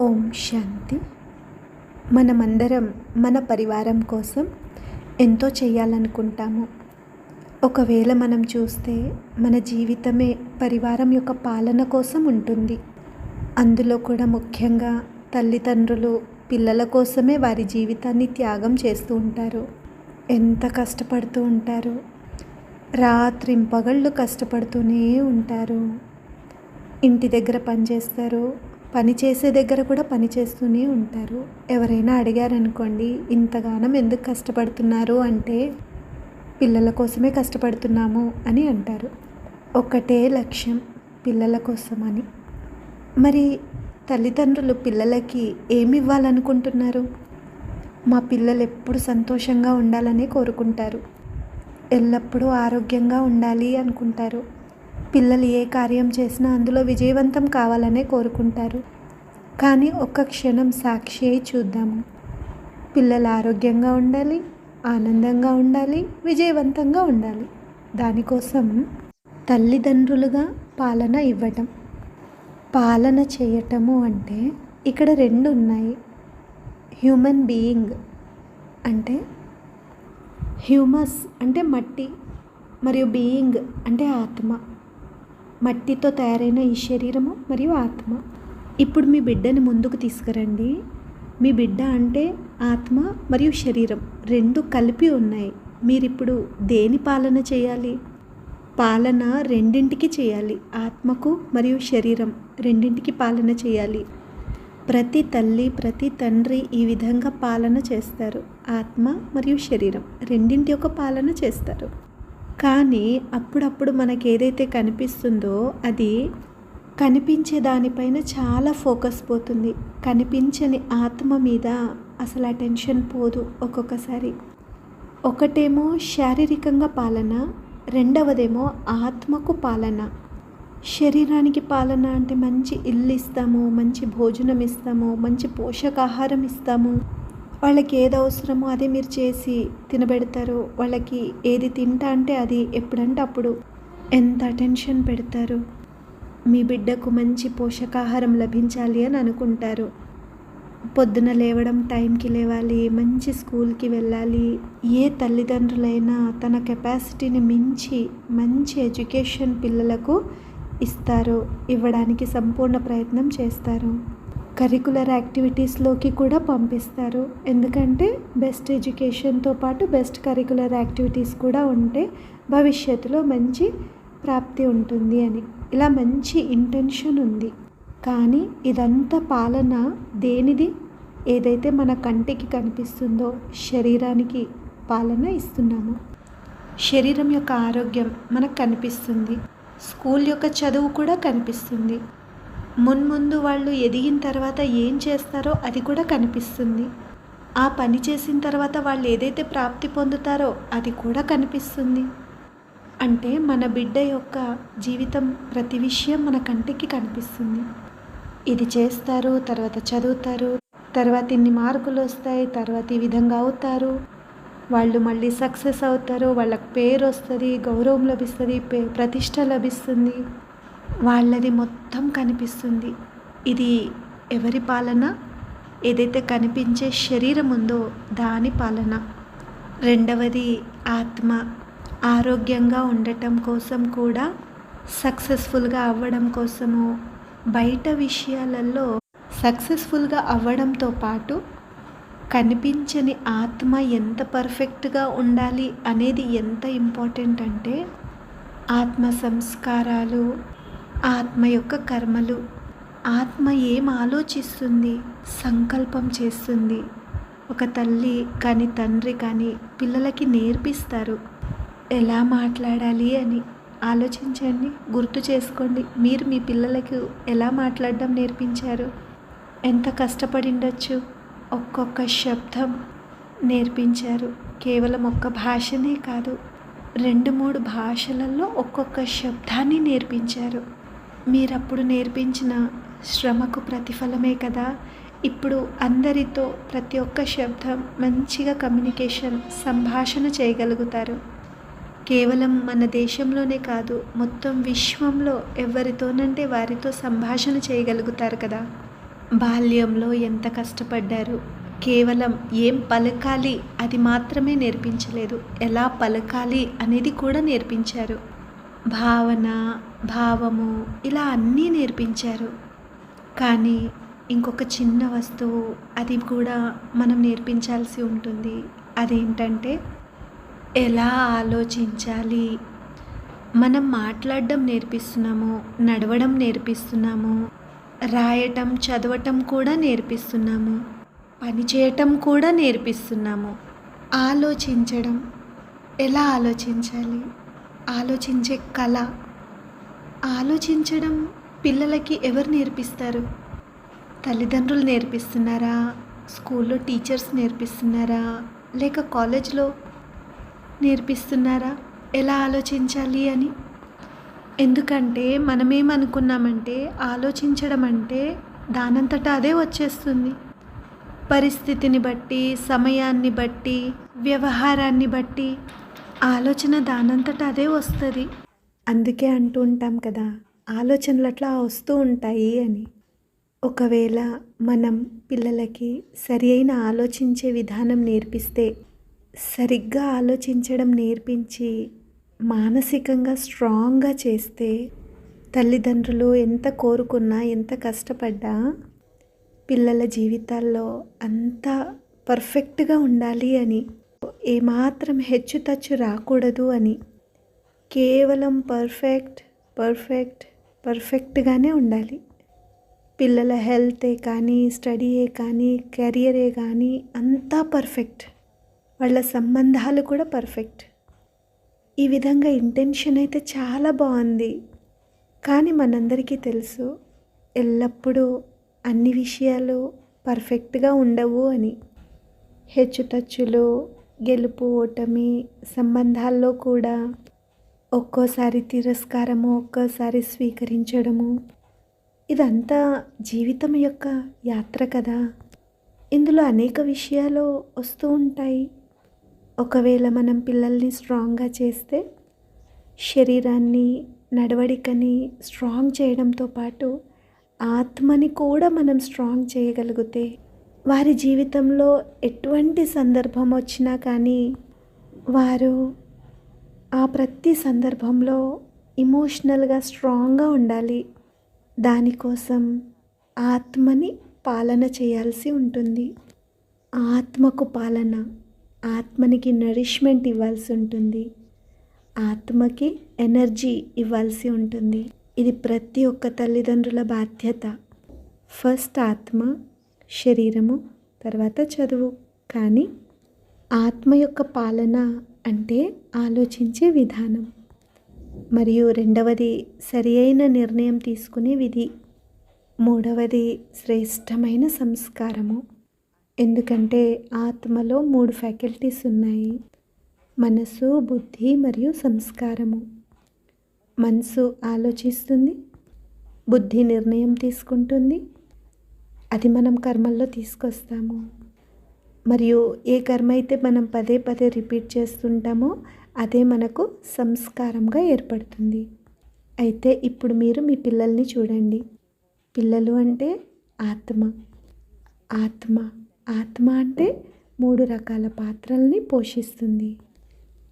ఓం శాంతి. మనమందరం మన పరివారం కోసం ఎంతో చేయాలనుకుంటాము. ఒకవేళ మనం చూస్తే మన జీవితమే పరివారం యొక్క పాలన కోసం ఉంటుంది. అందులో కూడా ముఖ్యంగా తల్లిదండ్రులు పిల్లల కోసమే వారి జీవితాన్ని త్యాగం చేస్తూ ఉంటారు. ఎంత కష్టపడుతూ ఉంటారు. రాత్రింపగళ్ళు కష్టపడుతూనే ఉంటారు. ఇంటి దగ్గర పనిచేస్తారు, పని చేసే దగ్గర కూడా పని చేస్తూనే ఉంటారు. ఎవరైనా అడిగారనుకోండి, ఇంతగానం ఎందుకు కష్టపడుతున్నారు అంటే పిల్లల కోసమే కష్టపడుతున్నాము అని అంటారు. ఒకటే లక్ష్యం, పిల్లల కోసమని. మరి తల్లిదండ్రులు పిల్లలకి ఏమి ఇవ్వాలనుకుంటున్నారు? మా పిల్లలు ఎప్పుడు సంతోషంగా ఉండాలని కోరుకుంటారు. ఎల్లప్పుడూ ఆరోగ్యంగా ఉండాలి అనుకుంటారు. పిల్లలు ఏ కార్యం చేసినా అందులో విజయవంతం కావాలనే కోరుకుంటారు. కానీ ఒక్క క్షణం సాక్షి అయి చూద్దాము. పిల్లలు ఆరోగ్యంగా ఉండాలి, ఆనందంగా ఉండాలి, విజయవంతంగా ఉండాలి. దానికోసం తల్లిదండ్రులుగా పాలన ఇవ్వటం, పాలన చేయటము అంటే ఇక్కడ రెండు ఉన్నాయి. హ్యూమన్ బీయింగ్ అంటే హ్యూమస్ అంటే మట్టి, మరియు బీయింగ్ అంటే ఆత్మ. మట్టితో తయారైన ఈ శరీరము మరియు ఆత్మ. ఇప్పుడు మీ బిడ్డని ముందుకు తీసుకురండి. మీ బిడ్డ అంటే ఆత్మ మరియు శరీరం రెండు కలిపి ఉన్నాయి. మీరిప్పుడు దేని పాలన చేయాలి? పాలన రెండింటికి చేయాలి. ఆత్మకు మరియు శరీరం రెండింటికి పాలన చేయాలి. ప్రతి తల్లి ప్రతి తండ్రి ఈ విధంగా పాలన చేస్తారు. ఆత్మ మరియు శరీరం రెండింటి యొక్క పాలన చేస్తారు. కానీ అప్పుడప్పుడు మనకి ఏదైతే కనిపిస్తుందో అది కనిపించే దానిపైన చాలా ఫోకస్ పోతుంది. కనిపించని ఆత్మ మీద అసలు అటెన్షన్ పోదు. ఒక్కొక్కసారి ఒకటేమో శారీరకంగా పాలన, రెండవదేమో ఆత్మకు పాలన. శరీరానికి పాలన అంటే మంచి ఇల్లు ఇస్తాము, మంచి భోజనం ఇస్తాము, మంచి పోషకాహారం ఇస్తాము. వాళ్ళకి ఏది అవసరమో అదే మీరు చేసి తినబెడతారు. వాళ్ళకి ఏది తింటా అంటే అది ఎప్పుడంటే అప్పుడు ఎంత అటెన్షన్ పెడతారు. మీ బిడ్డకు మంచి పోషకాహారం లభించాలి అని అనుకుంటారు. పొద్దున లేవడం టైంకి లేవాలి, మంచి స్కూల్కి వెళ్ళాలి. ఏ తల్లిదండ్రులైనా తన కెపాసిటీని మించి మంచి ఎడ్యుకేషన్ పిల్లలకు ఇస్తారు, ఇవ్వడానికి సంపూర్ణ ప్రయత్నం చేస్తారు. కరికులర్ యాక్టివిటీస్లోకి కూడా పంపిస్తారు. ఎందుకంటే బెస్ట్ ఎడ్యుకేషన్తో పాటు బెస్ట్ కరికులర్ యాక్టివిటీస్ కూడా ఉంటే భవిష్యత్తులో మంచి ప్రాప్తి ఉంటుంది అని. ఇలా మంచి ఇంటెన్షన్ ఉంది. కానీ ఇదంతా పాలన దేనిది? ఏదైతే మన కంటికి కనిపిస్తుందో శరీరానికి పాలన ఇస్తున్నాము. శరీరం యొక్క ఆరోగ్యం మనకు కనిపిస్తుంది. స్కూల్ యొక్క చదువు కూడా కనిపిస్తుంది. మున్ముందు వాళ్ళు ఎదిగిన తర్వాత ఏం చేస్తారో అది కూడా కనిపిస్తుంది. ఆ పని చేసిన తర్వాత వాళ్ళు ఏదైతే ప్రాప్తి పొందుతారో అది కూడా కనిపిస్తుంది. అంటే మన బిడ్డ యొక్క జీవితం ప్రతి విషయం మన కంటికి కనిపిస్తుంది. ఇది చేస్తారు, తర్వాత చదువుతారు, తర్వాత ఇన్ని మార్కులు వస్తాయి, తర్వాత ఈ విధంగా అవుతారు, వాళ్ళు మళ్ళీ సక్సెస్ అవుతారు, వాళ్ళకి పేరు వస్తుంది, గౌరవం లభిస్తుంది, ప్రతిష్ట లభిస్తుంది. వాళ్ళది మొత్తం కనిపిస్తుంది. ఇది ఎవరి పాలన? ఏదైతే కనిపించే శరీరం ఉందో దాని పాలన. రెండవది ఆత్మ. ఆరోగ్యంగా ఉండటం కోసం కూడా, సక్సెస్ఫుల్గా అవ్వడం కోసము, బయట విషయాలలో సక్సెస్ఫుల్గా అవ్వడంతో పాటు కనిపించని ఆత్మ ఎంత పర్ఫెక్ట్గా ఉండాలి అనేది ఎంత ఇంపార్టెంట్ అంటే ఆత్మ సంస్కారాలు, ఆత్మ యొక్క కర్మలు. ఆత్మ ఏం ఆలోచిస్తుంది, సంకల్పం చేస్తుంది. ఒక తల్లి కానీ తండ్రి కానీ పిల్లలకి నేర్పిస్తారు ఎలా మాట్లాడాలి అని. ఆలోచించండి, గుర్తు చేసుకోండి. మీరు మీ పిల్లలకు ఎలా మాట్లాడడం నేర్పించారు? ఎంత కష్టపడి ఉండొచ్చు. ఒక్కొక్క శబ్దం నేర్పించారు. కేవలం ఒక్క భాషనే కాదు, 2-3 భాషలలో ఒక్కొక్క శబ్దాన్ని నేర్పించారు. మీరప్పుడు నేర్పించిన శ్రమకు ప్రతిఫలమే కదా ఇప్పుడు అందరితో ప్రతి ఒక్క శబ్దం మంచిగా కమ్యూనికేషన్, సంభాషణ చేయగలుగుతారు. కేవలం మన దేశంలోనే కాదు, మొత్తం విశ్వంలో ఎవరితోనంటే వారితో సంభాషణ చేయగలుగుతారు కదా. బాల్యంలో ఎంత కష్టపడ్డారు. కేవలం ఏం పలకాలి అది మాత్రమే నేర్పించలేదు. ఎలా పలకాలి అనేది కూడా నేర్పించారు. భావన, భావము ఇలా అన్నీ నేర్పించారు. కానీ ఇంకొక చిన్న వస్తువు అది కూడా మనం నేర్పించాల్సి ఉంటుంది. అదేంటంటే ఎలా ఆలోచించాలి. మనం మాట్లాడడం నేర్పిస్తున్నాము, నడవడం నేర్పిస్తున్నాము, రాయటం, చదవటం కూడా నేర్పిస్తున్నాము, పని చేయటం కూడా నేర్పిస్తున్నాము. ఆలోచించడం, ఎలా ఆలోచించాలి, ఆలోచించే కళ. ఆలోచించడం పిల్లలకి ఎవరు నేర్పిస్తారు? తల్లిదండ్రులు నేర్పిస్తున్నారా? స్కూల్లో టీచర్స్ నేర్పిస్తున్నారా? లేక కాలేజ్లో నేర్పిస్తున్నారా ఎలా ఆలోచించాలి అని? ఎందుకంటే మనమేమనుకున్నామంటే ఆలోచించడం అంటే దానంతట అదే వచ్చేస్తుంది. పరిస్థితిని బట్టి, సమయాన్ని బట్టి, వ్యవహారాన్ని బట్టి ఆలోచన దానంతట అదే వస్తుంది. అందుకే అంటూ ఉంటాం కదా, ఆలోచనలు అట్లా వస్తూ ఉంటాయి అని. ఒకవేళ మనం పిల్లలకి సరి అయిన ఆలోచించే విధానం నేర్పిస్తే, సరిగ్గా ఆలోచించడం నేర్పించి మానసికంగా స్ట్రాంగ్గా చేస్తే, తల్లిదండ్రులు ఎంత కోరుకున్నా, ఎంత కష్టపడ్డా పిల్లల జీవితాల్లో అంతా పర్ఫెక్ట్గా ఉండాలి అని, ఏమాత్రం హెచ్చుతచ్చు రాకూడదు అని, కేవలం పర్ఫెక్ట్గానే ఉండాలి. పిల్లల హెల్తే కానీ, స్టడీయే కానీ, కెరియరే కానీ అంతా పర్ఫెక్ట్. వాళ్ళ సంబంధాలు కూడా పర్ఫెక్ట్. ఈ విధంగా ఇంటెన్షన్ అయితే చాలా బాగుంది. కానీ మనందరికీ తెలుసు ఎల్లప్పుడూ అన్ని విషయాలు పర్ఫెక్ట్గా ఉండవు అని. హెచ్చుతచ్చులు, గెలుపు ఓటమి, సంబంధాల్లో కూడా ఒక్కోసారి తిరస్కారము, ఒక్కోసారి స్వీకరించడము, ఇదంతా జీవితం యొక్క యాత్ర కదా. ఇందులో అనేక విషయాలు వస్తూ ఉంటాయి. ఒకవేళ మనం పిల్లల్ని స్ట్రాంగ్గా చేస్తే, శరీరాన్ని, నడవడికని స్ట్రాంగ్ చేయడంతో పాటు ఆత్మని కూడా మనం స్ట్రాంగ్ చేయగలిగితే, వారి జీవితంలో ఎటువంటి సందర్భం వచ్చినా కానీ వారు ఆ ప్రతి సందర్భంలో ఎమోషనల్గా స్ట్రాంగ్గా ఉండాలి. దానికోసం ఆత్మని పాలన చేయాల్సి ఉంటుంది. ఆత్మకు పాలన, ఆత్మనికి నరిష్మెంట్ ఇవ్వాల్సి ఉంటుంది, ఆత్మకి ఎనర్జీ ఇవ్వాల్సి ఉంటుంది. ఇది ప్రతి ఒక్క తల్లిదండ్రుల బాధ్యత. ఫస్ట్ ఆత్మ, శరీరము, తర్వాత చదువు. కానీ ఆత్మ యొక్క పాలన అంటే ఆలోచించే విధానం. మరియు రెండవది సరి అయిన నిర్ణయం తీసుకునే విధి. మూడవది శ్రేష్టమైన సంస్కారము. ఎందుకంటే ఆత్మలో 3 ఫ్యాకల్టీస్ ఉన్నాయి: మనసు, బుద్ధి మరియు సంస్కారము. మనసు ఆలోచిస్తుంది, బుద్ధి నిర్ణయం తీసుకుంటుంది, అది మనం కర్మల్లో తీసుకొస్తాము. మరియు ఏ కర్మ అయితే మనం పదే పదే రిపీట్ చేస్తుంటామో అదే మనకు సంస్కారంగా ఏర్పడుతుంది. అయితే ఇప్పుడు మీరు మీ పిల్లల్ని చూడండి. పిల్లలు అంటే ఆత్మ. ఆత్మ ఆత్మ అంటే 3 రకాల పాత్రల్ని పోషిస్తుంది.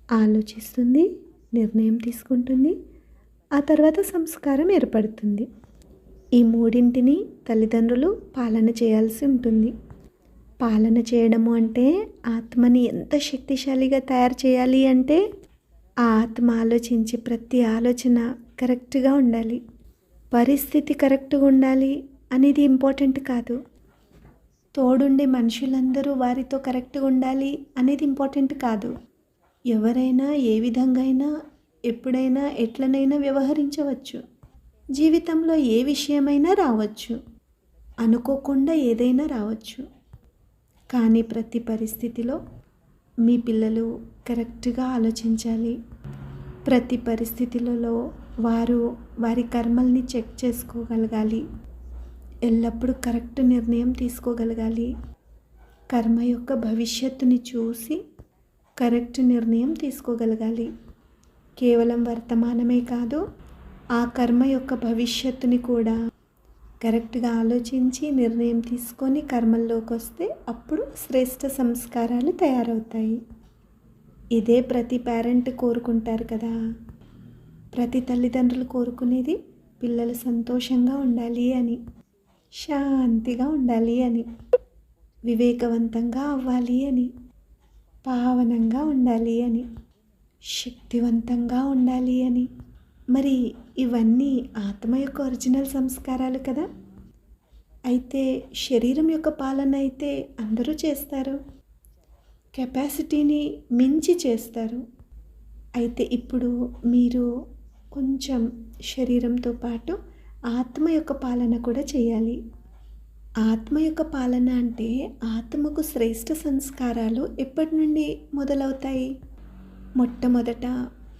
ఆలోచిస్తుంది, నిర్ణయం తీసుకుంటుంది, ఆ తర్వాత సంస్కారం ఏర్పడుతుంది. ఈ మూడింటిని తల్లిదండ్రులు పాలన చేయాల్సి ఉంటుంది. పాలన చేయడము అంటే ఆత్మని ఎంత శక్తిశాలిగా తయారు చేయాలి అంటే, ఆ ఆత్మ ఆలోచించే ప్రతి ఆలోచన కరెక్ట్గా ఉండాలి. పరిస్థితి కరెక్ట్గా ఉండాలి అనేది ఇంపార్టెంట్ కాదు. తోడుండే మనుషులందరూ వారితో కరెక్ట్గా ఉండాలి అనేది ఇంపార్టెంట్ కాదు. ఎవరైనా ఏ విధంగా అయినా, ఎప్పుడైనా, ఎట్లనైనా వ్యవహరించవచ్చు. జీవితంలో ఏ విషయమైనా రావచ్చు, అనుకోకుండా ఏదైనా రావచ్చు. కానీ ప్రతి పరిస్థితిలో మీ పిల్లలు కరెక్ట్గా ఆలోచించాలి. ప్రతి పరిస్థితులలో వారు వారి కర్మల్ని చెక్ చేసుకోగలగాలి. ఎల్లప్పుడూ కరెక్ట్ నిర్ణయం తీసుకోగలగాలి. కర్మ యొక్క భవిష్యత్తుని చూసి కరెక్ట్ నిర్ణయం తీసుకోగలగాలి. కేవలం వర్తమానమే కాదు, ఆ కర్మ యొక్క భవిష్యత్తుని కూడా కరెక్ట్గా ఆలోచించి నిర్ణయం తీసుకొని కర్మల్లోకి వస్తే అప్పుడు శ్రేష్ఠ సంస్కారాలు తయారవుతాయి. ఇదే ప్రతి పేరెంట్ కోరుకుంటారు కదా. ప్రతి తల్లిదండ్రులు కోరుకునేది పిల్లలు సంతోషంగా ఉండాలి అని, శాంతిగా ఉండాలి అని, వివేకవంతంగా అవ్వాలి అని, పావనంగా ఉండాలి అని, శక్తివంతంగా ఉండాలి అని. మరి ఇవన్నీ ఆత్మ యొక్క ఒరిజినల్ సంస్కారాలు కదా. అయితే శరీరం యొక్క పాలన అయితే అందరూ చేస్తారు, కెపాసిటీని మించి చేస్తారు. అయితే ఇప్పుడు మీరు కొంచెం శరీరంతో పాటు ఆత్మ యొక్క పాలన కూడా చేయాలి. ఆత్మ యొక్క పాలన అంటే ఆత్మకు శ్రేష్ఠ సంస్కారాలు ఎప్పటి నుండి మొదలవుతాయి? మొట్టమొదట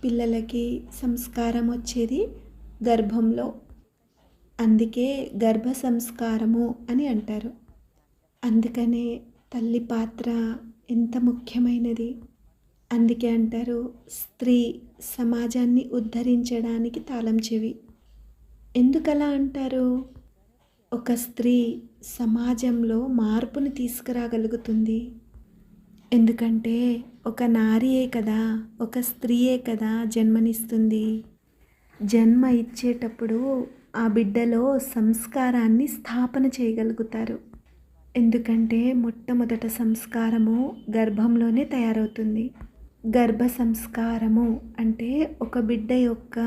పిల్లలకి సంస్కారం వచ్చేది గర్భంలో. అందుకే గర్భ సంస్కారము అని అంటారు. అందుకనే తల్లి పాత్ర ఎంత ముఖ్యమైనది. అందుకే అంటారు స్త్రీ సమాజాన్ని ఉద్ధరించడానికి తాళం చెవి. ఎందుకలా అంటారు? ఒక స్త్రీ సమాజంలో మార్పుని తీసుకురాగలుగుతుంది. ఎందుకంటే ఒక నారియే కదా, ఒక స్త్రీయే కదా జన్మనిస్తుంది. జన్మ ఇచ్చేటప్పుడు ఆ బిడ్డలో సంస్కారాన్ని స్థాపన చేయగలుగుతారు. ఎందుకంటే మొట్టమొదట సంస్కారము గర్భంలోనే తయారవుతుంది. గర్భ సంస్కారము అంటే ఒక బిడ్డ యొక్క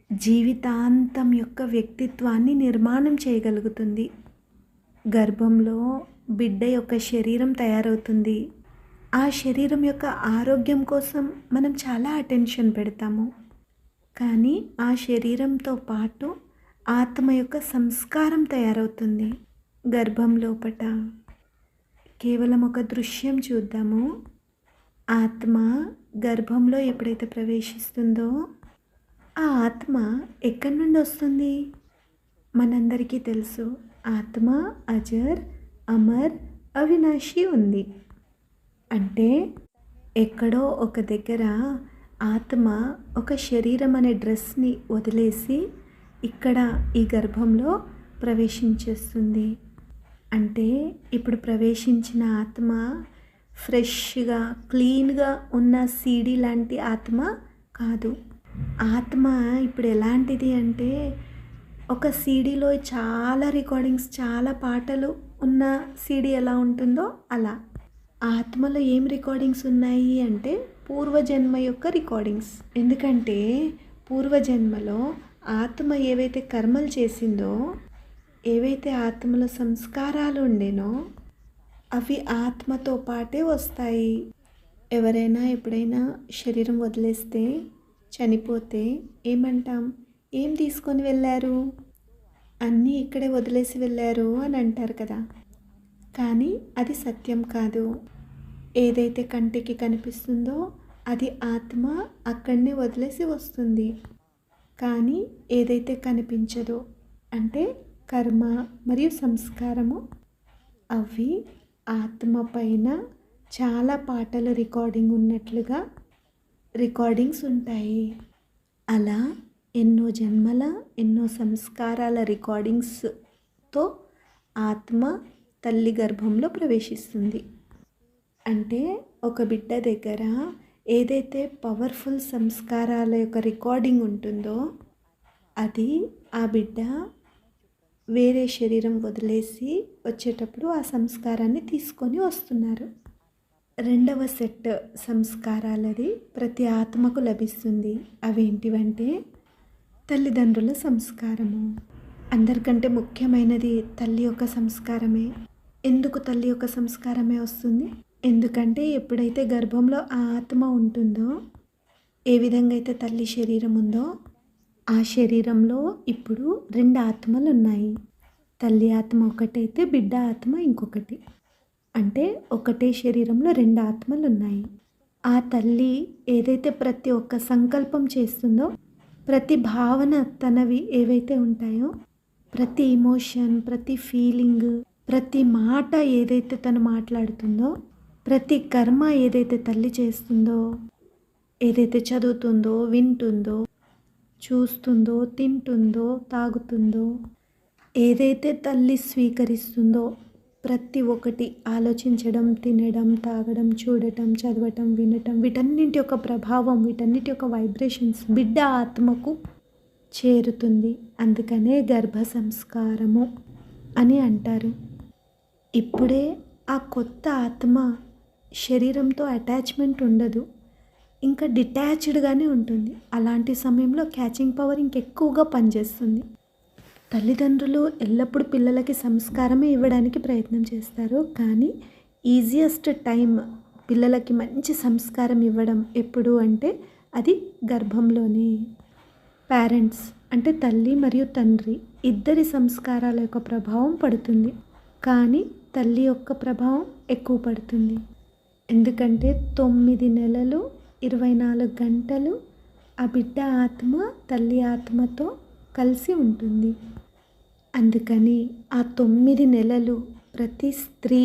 జీవితాంతం యొక్క వ్యక్తిత్వాన్ని నిర్మాణం చేయగలుగుతుంది. గర్భంలో బిడ్డ యొక్క శరీరం తయారవుతుంది. ఆ శరీరం యొక్క ఆరోగ్యం కోసం మనం చాలా అటెన్షన్ పెడతాము. కానీ ఆ శరీరంతో పాటు ఆత్మ యొక్క సంస్కారం తయారవుతుంది గర్భం లోపట. కేవలం ఒక దృశ్యం చూద్దాము. ఆత్మ గర్భంలో ఎప్పుడైతే ప్రవేశిస్తుందో ఆ ఆత్మ ఎక్కడి నుండి వస్తుంది? మనందరికీ తెలుసు, ఆత్మ అజర్, అమర్, అవినాశి ఉంది. అంటే ఎక్కడో ఒక దగ్గర ఆత్మ ఒక శరీరం అనే డ్రెస్ని వదిలేసి ఇక్కడ ఈ గర్భంలో ప్రవేశించేస్తుంది. అంటే ఇప్పుడు ప్రవేశించిన ఆత్మ ఫ్రెష్గా క్లీన్గా ఉన్న సీడీ లాంటి ఆత్మ కాదు. ఆత్మ ఇప్పుడు ఎలాంటిది అంటే ఒక సీడీలో చాలా రికార్డింగ్స్, చాలా పాటలు ఉన్న సీడీ ఎలా ఉంటుందో అలా ఆత్మలో ఏం రికార్డింగ్స్ ఉన్నాయి అంటే పూర్వజన్మ యొక్క రికార్డింగ్స్. ఎందుకంటే పూర్వజన్మలో ఆత్మ ఏవైతే కర్మలు చేసిందో, ఏవైతే ఆత్మలో సంస్కారాలు ఉండేనో అవి ఆత్మతో పాటే వస్తాయి. ఎవరైనా ఎప్పుడైనా శరీరం వదిలేస్తే, చనిపోతే ఏమంటాం? ఏం తీసుకొని వెళ్ళారు? అన్నీ ఇక్కడే వదిలేసి వెళ్ళారు అని అంటారు కదా. కానీ అది సత్యం కాదు. ఏదైతే కంటికి కనిపిస్తుందో అది ఆత్మ అక్కడనే వదిలేసి వస్తుంది. కానీ ఏదైతే కనిపించదో అంటే కర్మ మరియు సంస్కారము, అవి ఆత్మ పైన చాలా పాటల రికార్డింగ్ ఉన్నట్లుగా రికార్డింగ్స్ ఉంటాయి. అలా ఎన్నో జన్మల ఎన్నో సంస్కారాల రికార్డింగ్స్తో ఆత్మ తల్లి గర్భంలో ప్రవేశిస్తుంది. అంటే ఒక బిడ్డ దగ్గర ఏదైతే పవర్ఫుల్ సంస్కారాల యొక్క రికార్డింగ్ ఉంటుందో అది ఆ బిడ్డ వేరే శరీరం వదిలేసి వచ్చేటప్పుడు ఆ సంస్కారాన్ని తీసుకొని వస్తున్నారు. రెండవ సెట్ సంస్కారాలది ప్రతి ఆత్మకు లభిస్తుంది. అవేంటివంటే తల్లిదండ్రుల సంస్కారము. అందరికంటే ముఖ్యమైనది తల్లి యొక్క సంస్కారమే. ఎందుకు తల్లి యొక్క సంస్కారమే వస్తుంది? ఎందుకంటే ఎప్పుడైతే గర్భంలో ఆ ఆత్మ ఉంటుందో, ఏ విధంగా అయితే తల్లి శరీరం ఉందో ఆ శరీరంలో ఇప్పుడు 2 ఆత్మలు ఉన్నాయి. తల్లి ఆత్మ ఒకటైతే బిడ్డ ఆత్మ ఇంకొకటి. అంటే ఒకటే శరీరంలో 2 ఆత్మలు ఉన్నాయి. ఆ తల్లి ఏదైతే ప్రతి ఒక్క సంకల్పం చేస్తుందో, ప్రతి భావన తనవి ఏవైతే ఉంటాయో, ప్రతి ఇమోషన్, ప్రతి ఫీలింగ్, ప్రతి మాట ఏదైతే తను మాట్లాడుతుందో, ప్రతి కర్మ ఏదైతే తల్లి చేస్తుందో, ఏదైతే చదువుతుందో, వింటుందో, చూస్తుందో, తింటుందో, తాగుతుందో, ఏదైతే తల్లి స్వీకరిస్తుందో ప్రతి ఒక్కటి ఆలోచించడం, తినడం, తాగడం, చూడటం, చదవటం, వినటం వీటన్నింటి యొక్క ప్రభావం, వీటన్నిటి యొక్క వైబ్రేషన్స్ బిడ్డ ఆత్మకు చేరుతుంది. అందుకనే గర్భ సంస్కారము అని అంటారు. ఇప్పుడే ఆ కొత్త ఆత్మ శరీరంతో అటాచ్మెంట్ ఉండదు, ఇంకా డిటాచ్డ్గానే ఉంటుంది. అలాంటి సమయంలో క్యాచింగ్ పవర్ ఇంకెక్కువగా పనిచేస్తుంది. తల్లిదండ్రులు ఎల్లప్పుడూ పిల్లలకి సంస్కారమే ఇవ్వడానికి ప్రయత్నం చేస్తారు, కానీ ఈజియెస్ట్ టైం పిల్లలకి మంచి సంస్కారం ఇవ్వడం ఎప్పుడు అంటే అది గర్భంలోనే. పేరెంట్స్ అంటే తల్లి మరియు తండ్రి ఇద్దరి సంస్కారాల యొక్క ప్రభావం పడుతుంది, కానీ తల్లి యొక్క ప్రభావం ఎక్కువ పడుతుంది. ఎందుకంటే 9 నెలలు 24 గంటలు ఆ బిడ్డ ఆత్మ తల్లి ఆత్మతో కలిసి ఉంటుంది. అందుకని ఆ 9 నెలలు ప్రతి స్త్రీ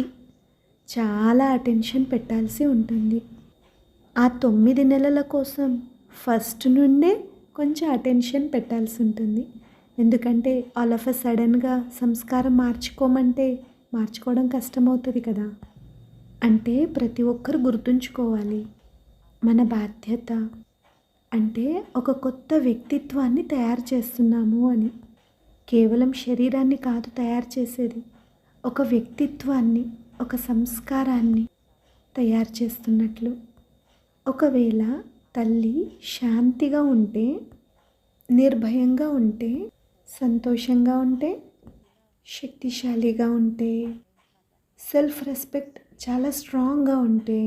చాలా అటెన్షన్ పెట్టాల్సి ఉంటుంది. ఆ 9 నెలల కోసం ఫస్ట్ నుండే కొంచెం అటెన్షన్ పెట్టాల్సి ఉంటుంది. ఎందుకంటే ఆల్ ఆఫ్ అ సడన్గా సంస్కారం మార్చుకోమంటే మార్చుకోవడం కష్టమవుతుంది కదా. అంటే ప్రతి ఒక్కరు గుర్తుంచుకోవాలి, మన బాధ్యత అంటే ఒక కొత్త వ్యక్తిత్వాన్ని తయారు చేస్తున్నాము అని. కేవలం శరీరాన్ని కాదు తయారు చేసేది, ఒక వ్యక్తిత్వాన్ని, ఒక సంస్కారాన్ని తయారు చేస్తున్నట్లు. ఒకవేళ తల్లి శాంతిగా ఉంటే, నిర్భయంగా ఉంటే, సంతోషంగా ఉంటే, శక్తిశాలిగా ఉంటే, సెల్ఫ్ రెస్పెక్ట్ చాలా స్ట్రాంగ్గా ఉంటే,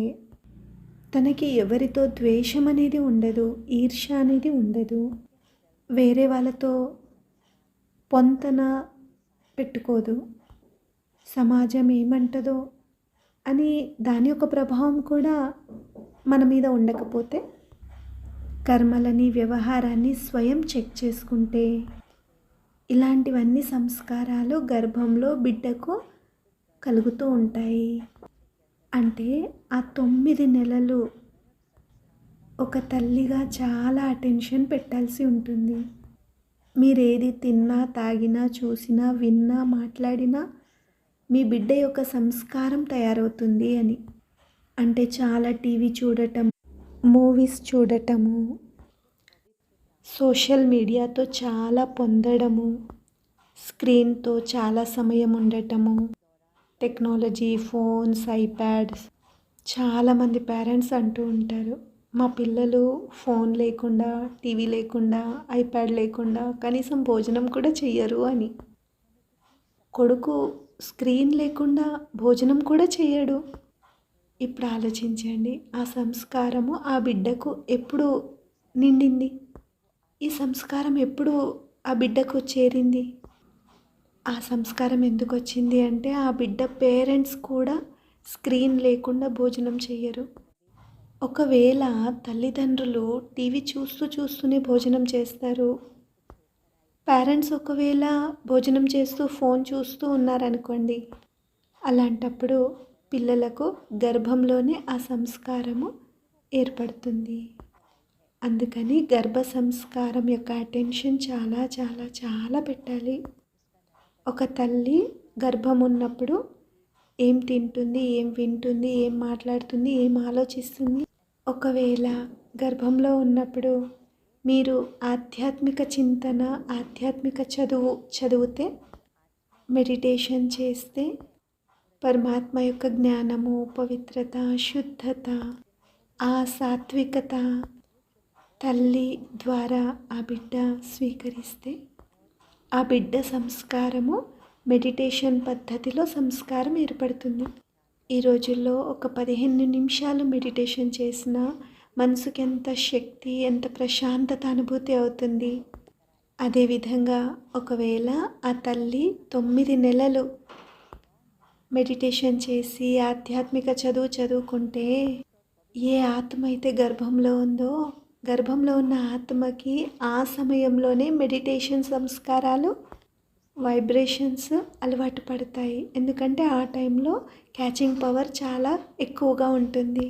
తనకి ఎవరితో ద్వేషం అనేది ఉండదు, ఈర్ష్య అనేది ఉండదు, వేరే వాళ్ళతో పొంతన పెట్టుకోదు, సమాజం ఏమంటదో అని దాని యొక్క ప్రభావం కూడా మన మీద ఉండకపోతే, కర్మలని వ్యవహారాన్ని స్వయం చెక్ చేసుకుంటే, ఇలాంటివన్నీ సంస్కారాలు గర్భంలో బిడ్డకు కలుగుతూ ఉంటాయి. అంటే ఆ 9 నెలలు ఒక తల్లిగా చాలా అటెన్షన్ పెట్టాల్సి ఉంటుంది. మీరేది తిన్నా, తాగినా, చూసినా, విన్నా, మాట్లాడినా మీ బిడ్డ యొక్క సంస్కారం తయారవుతుంది అని. అంటే చాలా టీవీ చూడటం, మూవీస్ చూడటము, సోషల్ మీడియాతో చాలా పొందడము, స్క్రీన్తో చాలా సమయం ఉండటము, టెక్నాలజీ, ఫోన్స్, ఐప్యాడ్స్. చాలామంది పేరెంట్స్ అంటూ ఉంటారు, మా పిల్లలు ఫోన్ లేకుండా, టీవీ లేకుండా, ఐప్యాడ్ లేకుండా కనీసం భోజనం కూడా చెయ్యరు అని. కొడుకు స్క్రీన్ లేకుండా భోజనం కూడా చేయడు. ఇప్పుడు ఆలోచించండి, ఆ సంస్కారము ఆ బిడ్డకు ఎప్పుడు నిండింది? ఈ సంస్కారం ఎప్పుడు ఆ బిడ్డకు చేరింది? ఆ సంస్కారం ఎందుకు వచ్చింది అంటే ఆ బిడ్డ పేరెంట్స్ కూడా స్క్రీన్ లేకుండా భోజనం చెయ్యరు. ఒకవేళ తల్లిదండ్రులు టీవీ చూస్తూనే భోజనం చేస్తారు, పేరెంట్స్ ఒకవేళ భోజనం చేస్తూ ఫోన్ చూస్తూ ఉన్నారనుకోండి, అలాంటప్పుడు పిల్లలకు గర్భంలోనే ఆ సంస్కారము ఏర్పడుతుంది. అందుకని గర్భ సంస్కారం యొక్క అటెన్షన్ చాలా చాలా చాలా పెట్టాలి. ఒక తల్లి గర్భం ఉన్నప్పుడు ఏం తింటుంది, ఏం వింటుంది, ఏం మాట్లాడుతుంది, ఏం ఆలోచిస్తుంది. ఒకవేళ గర్భంలో ఉన్నప్పుడు మీరు ఆధ్యాత్మిక చింతన, ఆధ్యాత్మిక చదివితే, మెడిటేషన్ చేస్తే, పరమాత్మ యొక్క జ్ఞానము, పవిత్రత, శుద్ధత, ఆ సాత్వికత తల్లి ద్వారా ఆ బిడ్డ స్వీకరిస్తే, ఆ బిడ్డ సంస్కారము మెడిటేషన్ పద్ధతిలో సంస్కారం ఏర్పడుతుంది. ఈ రోజుల్లో ఒక 15 నిమిషాలు మెడిటేషన్ చేసినా మనసుకి ఎంత శక్తి, ఎంత ప్రశాంతత అనుభూతి అవుతుంది. అదేవిధంగా ఒకవేళ ఆ తల్లి 9 నెలలు మెడిటేషన్ చేసి ఆధ్యాత్మిక చదువుకుంటే, ఏ ఆత్మ అయితే గర్భంలో ఉందో, గర్భంలో ఉన్న ఆత్మకి ఆ సమయంలోనే మెడిటేషన్ సంస్కారాలు, వైబ్రేషన్స్ అలవాటు పడతాయి. ఎందుకంటే ఆ టైంలో క్యాచింగ్ పవర్ చాలా ఎక్కువగా ఉంటుంది.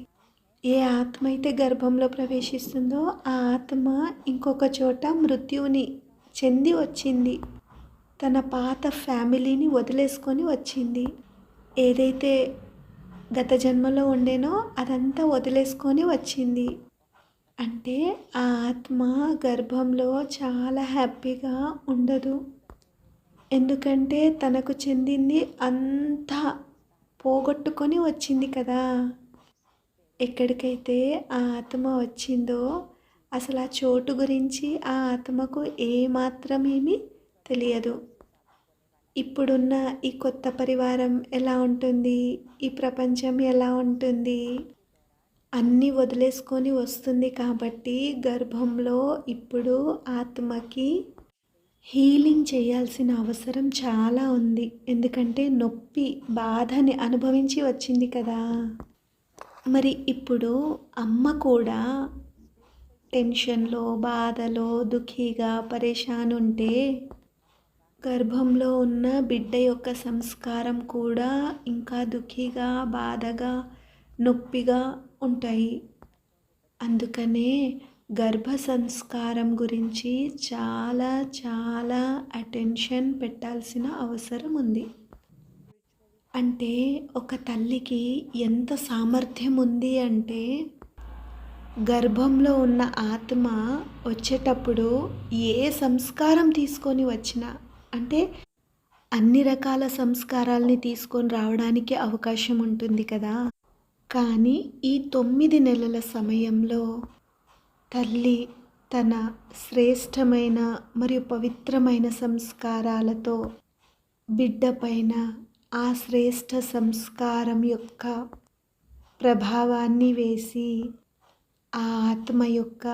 ఏ ఆత్మ అయితే గర్భంలో ప్రవేశిస్తుందో ఆ ఆత్మ ఇంకొక చోట మృత్యువుని చెంది వచ్చింది, తన పాత ఫ్యామిలీని వదిలేసుకొని వచ్చింది. ఏదైతే గత జన్మలో ఉండేనో అదంతా వదిలేసుకొని వచ్చింది. అంటే ఆ ఆత్మ గర్భంలో చాలా హ్యాపీగా ఉండదు. ఎందుకంటే తనకు చెందింది అంతా పోగొట్టుకొని వచ్చింది కదా! ఎక్కడికైతే ఆ ఆత్మ వచ్చిందో అసలు ఆ చోటు గురించి ఆ ఆత్మకు ఏమాత్రమేమీ తెలియదు. ఇప్పుడున్న ఈ కొత్త పరివారం ఎలా ఉంటుంది? ఈ ప్రపంచం ఎలా ఉంటుంది? అన్నీ వదిలేసుకొని వస్తుంది కాబట్టి గర్భంలో ఇప్పుడు ఆత్మకి హీలింగ్ చేయాల్సిన అవసరం చాలా ఉంది. ఎందుకంటే నొప్పి, బాధని అనుభవించి వచ్చింది కదా! మరి ఇప్పుడు అమ్మ కూడా టెన్షన్‌లో, బాధలో, దుఃఖీగా, పరేషాన్ ఉంటే గర్భంలో ఉన్న బిడ్డ యొక్క సంస్కారం కూడా ఇంకా దుఃఖీగా, బాధగా, నొప్పిగా ఉంటాయి. అందుకనే గర్భ సంస్కారం గురించి చాలా చాలా అటెన్షన్ పెట్టాల్సిన అవసరం ఉంది. అంటే ఒక తల్లికి ఎంత సామర్థ్యం ఉంది అంటే గర్భంలో ఉన్న ఆత్మ వచ్చేటప్పుడు ఏ సంస్కారం తీసుకొని వచ్చినా అంటే అన్ని రకాల సంస్కారాల్ని తీసుకొని రావడానికి అవకాశం ఉంటుంది కదా! కానీ ఈ 9 నెలల సమయంలో తల్లి తన శ్రేష్టమైన మరియు పవిత్రమైన సంస్కారాలతో బిడ్డ పైన ఆ శ్రేష్ఠ సంస్కారం యొక్క ప్రభావాన్ని వేసి ఆ ఆత్మ యొక్క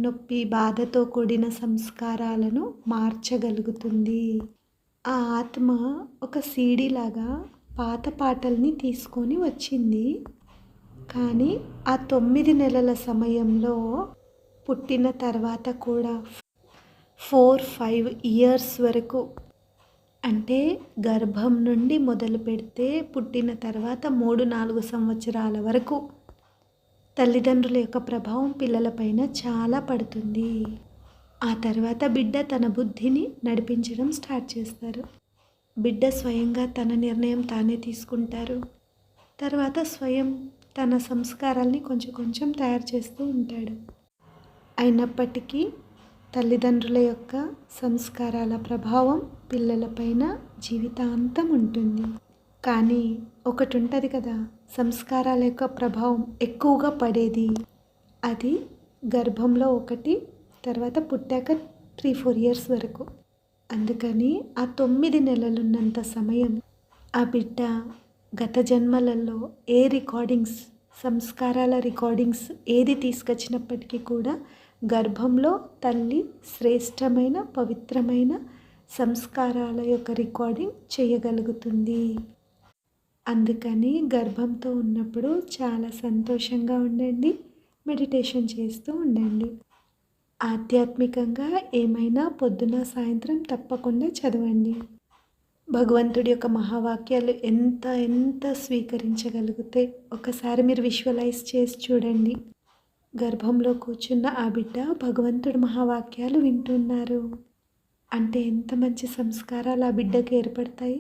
నొప్పి, బాధతో కూడిన సంస్కారాలను మార్చగలుగుతుంది. ఆ ఆత్మ ఒక సీడీలాగా పాత పాటల్ని తీసుకొని వచ్చింది. కానీ ఆ 9 నెలల సమయంలో పుట్టిన తర్వాత కూడా 4-5 ఇయర్స్ వరకు అంటే గర్భం నుండి మొదలు పెడితే పుట్టిన తర్వాత 3-4 సంవత్సరాల వరకు తల్లిదండ్రుల యొక్క ప్రభావం పిల్లలపైన చాలా పడుతుంది. ఆ తర్వాత బిడ్డ తన బుద్ధిని నడిపించడం స్టార్ట్ చేస్తారు. బిడ్డ స్వయంగా తన నిర్ణయం తానే తీసుకుంటారు. తర్వాత స్వయం తన సంస్కారాల్ని కొంచెం కొంచెం తయారు చేస్తూ ఉంటాడు. అయినప్పటికీ తల్లిదండ్రుల యొక్క సంస్కారాల ప్రభావం పిల్లలపైన జీవితాంతం ఉంటుంది. కానీ ఒకటి ఉంటుంది కదా, సంస్కారాల యొక్క ప్రభావం ఎక్కువగా పడేది. అది గర్భంలో ఒకటి, తర్వాత పుట్టాక 3-4 ఇయర్స్ వరకు. అందుకని ఆ 9 నెలలున్నంత సమయం ఆ బిడ్డ గత జన్మలలో ఏ రికార్డింగ్స్, సంస్కారాల రికార్డింగ్స్ ఏది తీసుకొచ్చినప్పటికీ కూడా గర్భంలో తల్లి శ్రేష్టమైన పవిత్రమైన సంస్కారాల యొక్క రికార్డింగ్ చేయగలుగుతుంది. అందుకని గర్భంతో ఉన్నప్పుడు చాలా సంతోషంగా ఉండండి, మెడిటేషన్ చేస్తూ ఉండండి. ఆధ్యాత్మికంగా ఏమైనా పొద్దున సాయంత్రం తప్పకుండా చదవండి. భగవంతుడి యొక్క మహావాక్యాలు ఎంత స్వీకరించగలిగితే ఒకసారి మీరు విజువలైజ్ చేసి చూడండి. గర్భంలో కూర్చున్న ఆ బిడ్డ భగవంతుడి మహావాక్యాలు వింటున్నారు అంటే ఎంత మంచి సంస్కారాలు ఆ బిడ్డకు ఏర్పడతాయి.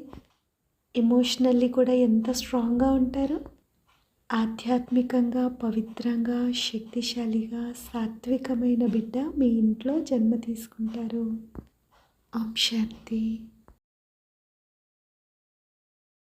ఎమోషనల్లీ కూడా ఎంత స్ట్రాంగ్గా ఉంటారు. ఆధ్యాత్మికంగా, పవిత్రంగా, శక్తిశాలిగా, సాత్వికమైన బిడ్డ మీ ఇంట్లో జన్మ తీసుకుంటారు. ఓం శాంతి.